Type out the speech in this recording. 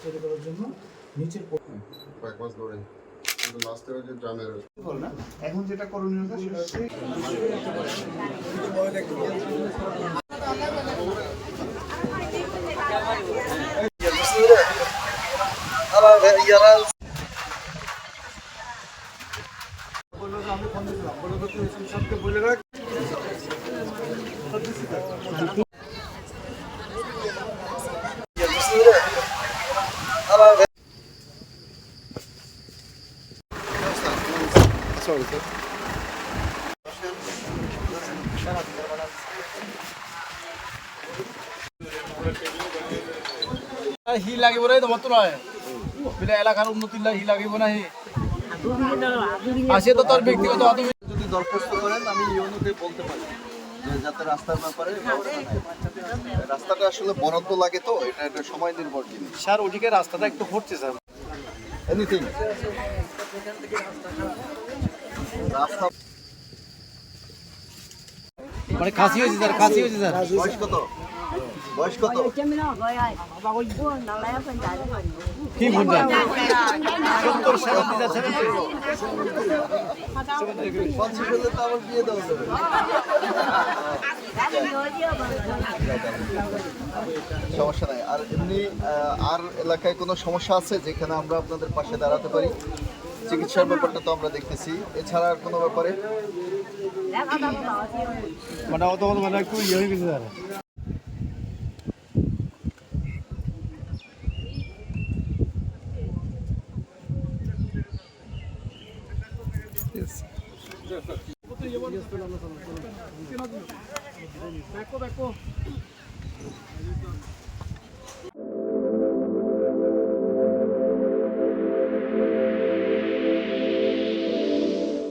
তৈরি করার জন্য নিচের কয়েক মাস ধরে কিন্তু লাস্টের যে ড্রামের না এখন যেটা করণীয় আমি ফোন দিয়েছিলাম বলে তো তুই সবকে বলে রাখ হি লাগিব রে তোমার তো নয় বিলে এলাকার উন্নতির হি লাগিব না হি আসে তো তোর ব্যক্তিগত যদি দরখাস্ত করেন আমি ইউনোতে বলতে পারি যে যাতে রাস্তার ব্যাপারে রাস্তাটা আসলে বরাদ্দ লাগে তো এটা সময় নির্ভর জিনিস স্যার ওদিকে রাস্তাটা একটু হচ্ছে স্যার এনিথিং রাস্তা মানে কাশি হয়েছে স্যার বয়স কত বয়স কত কি বলছেন 50 হলে তো আবার বিয়ে দেওয়া যাবে সমস্যা নাই আর এমনি আর এলাকায় কোনো সমস্যা আছে যেখানে আমরা আপনাদের পাশে দাঁড়াতে পারি চিকিৎসার ব্যাপারটা তো আমরা দেখতেছি এছাড়া আর কোনো ব্যাপারে মানে অত মানে একটু ইয়ে হয়ে গেছে স্যার